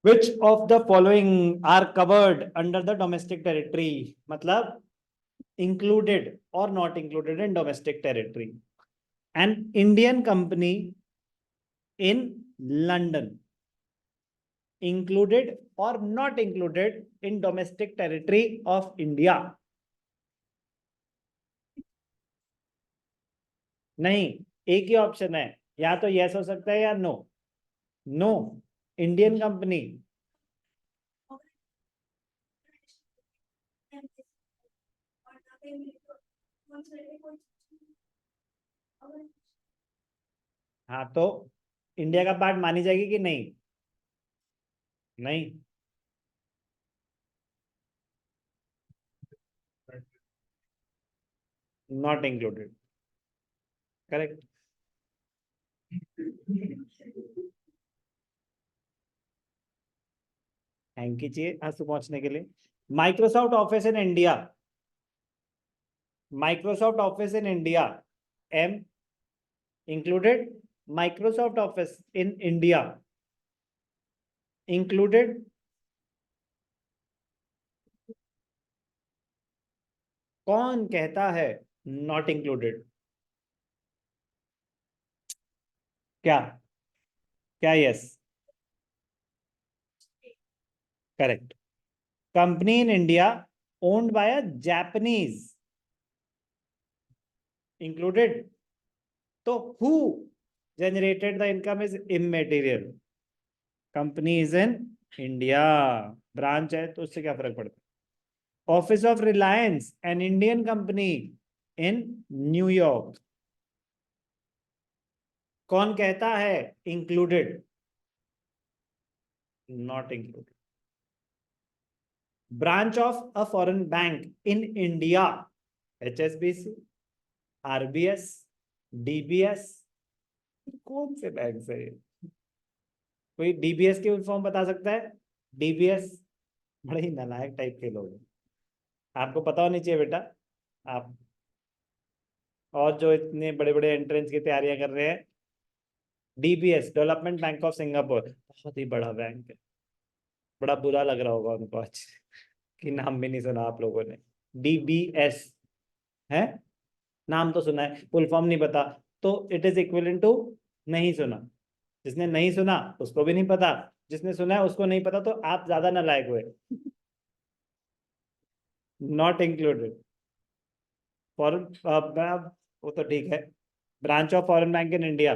Which of the following are covered under the domestic territory, मतलब included और not included in domestic territory. An Indian company in London included or not included in domestic territory of India. नहीं, एक ही option है, या तो yes हो सकता है या नो. No, Indian company. हाँ, तो इंडिया का पार्ट मानी जाएगी कि नहीं? नहीं. Not included. करेक्ट. हैंकी चाहिए आंसू पहुंचने के लिए. Microsoft office in India. Microsoft office in India, am included. Microsoft office in India included. कौन कहता है नॉट इंक्लूडेड? क्या? क्या? Yes. Correct. Company in India owned by a Japanese included. तो who generated the income is immaterial. Company is in India, branch है तो उससे क्या फर्क पड़ता है. Office of Reliance an Indian company in New York. कौन कहता है included? Not included. Branch of a foreign bank in India, HSBC, RBS, DBS. कौन से बैंक से? कोई DBS की फॉर्म बता सकता है? DBS. बड़े ही नालायक टाइप के लोग हैं. आपको पता होनी चाहिए बेटा. आप और जो इतने बड़े बड़े एंट्रेंस की तैयारियां कर रहे हैं, DBS development bank of Singapore, बहुत ही बड़ा बैंक है. बड़ा बुरा लग रहा होगा उनको आज कि नाम भी नहीं सुना आप लोगों ने. DBS है, नाम तो सुना है, फुल फॉर्म नहीं पता. तो इट इज इक्विवेलेंट टू नहीं सुना. जिसने नहीं सुना उसको भी नहीं पता, जिसने सुना है उसको नहीं पता, तो आप ज्यादा नालायक हुए. Not included. फॉरेन, वो तो ठीक है. Branch of foreign bank in India,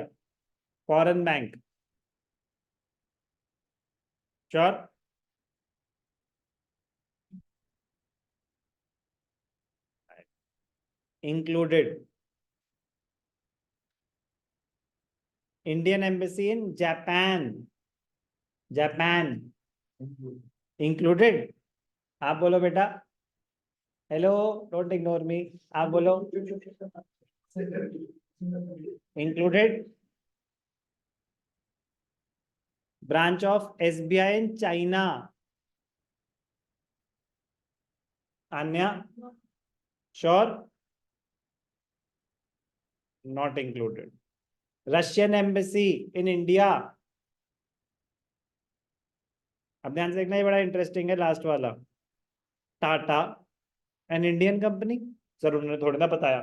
foreign bank. Sure. Included. Indian embassy in Japan. Japan included. आप बोलो बेटा. Hello, don't ignore me. आप बोलो. Included. Branch of SBI in China. अन्य. Sure. Not included. Russian embassy in India. अब ध्यान से देखना, ये बड़ा इंटरेस्टिंग है लास्ट वाला. Tata N Indian company. Sir उन्होंने थोड़ी ना बताया,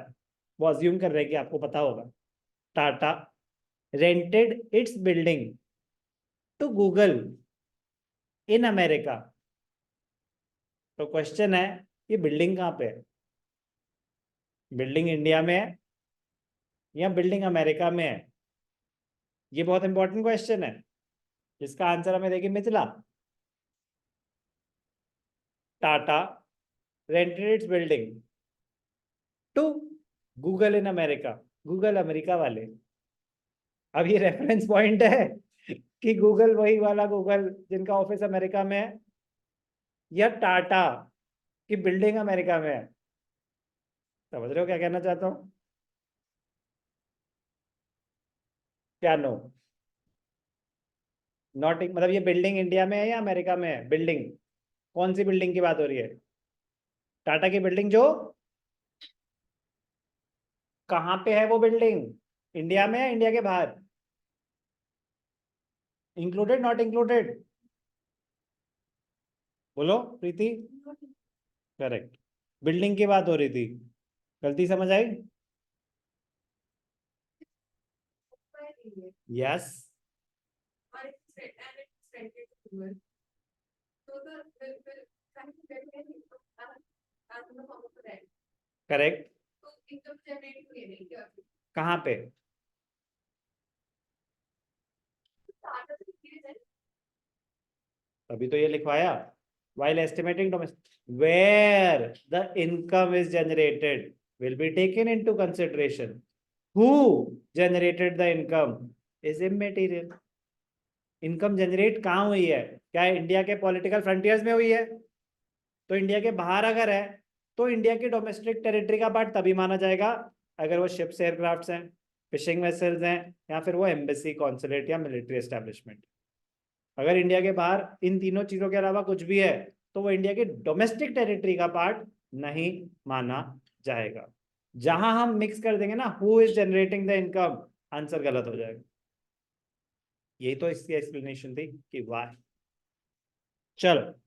वो अज्यूम कर रहे हैं कि आपको पता होगा. Tata rented its building to Google in America. तो क्वेश्चन है, ये बिल्डिंग कहाँ पे है? बिल्डिंग इंडिया में है या बिल्डिंग अमेरिका में है? ये बहुत इंपॉर्टेंट क्वेश्चन है, जिसका आंसर हमें देखिए Mithila. Tata rented its building to Google in America. Google America वाले. अब ये रेफरेंस पॉइंट है कि गूगल वही वाला गूगल जिनका ऑफिस अमेरिका में है, या टाटा की बिल्डिंग अमेरिका में है. समझ रहे हो क्या कहना चाहता हूँ? क्या नो? नॉट मतलब ये बिल्डिंग इंडिया में है या अमेरिका में है? बिल्डिंग कौन सी बिल्डिंग की बात हो रही है? टाटा की बिल्डिंग जो कहाँ पे है वो बिल्डिंग? इंडिया में है, इंडिया के बाहर? Included not included? बोलो प्रीति। करेक्ट। बिल्डिंग की बात हो रही थी, गलती समझ आई? यस। करेक्ट। कहाँ पे? अभी तो ये लिखवाया, while estimating domestic, where the income is generated will be taken into consideration. Who generated the income is immaterial. Income generate कहाँ हुई है? क्या इंडिया के पॉलिटिकल फ्रंटियर्स में हुई है? तो इंडिया के बाहर अगर है तो इंडिया की डोमेस्टिक टेरिटरी का पार्ट तभी माना जाएगा अगर वो शिप्स, एयरक्राफ्ट्स हैं, फिशिंग वेसल्स हैं, या फिर वो एम्बेसी, कॉन्सुलेट या मिलिट्री एस्टेब्लिशमेंट। अगर इंडिया के बाहर इन तीनों चीजों के अलावा कुछ भी है तो वो इंडिया की डोमेस्टिक टेरिटरी का पार्ट नहीं माना जाएगा। जहां हम मिक्स कर देंगे ना who is generating the income, answer गलत हो जाएगा। यही तो इसकी एक्सप्लेनेशन थी कि वाई। चलो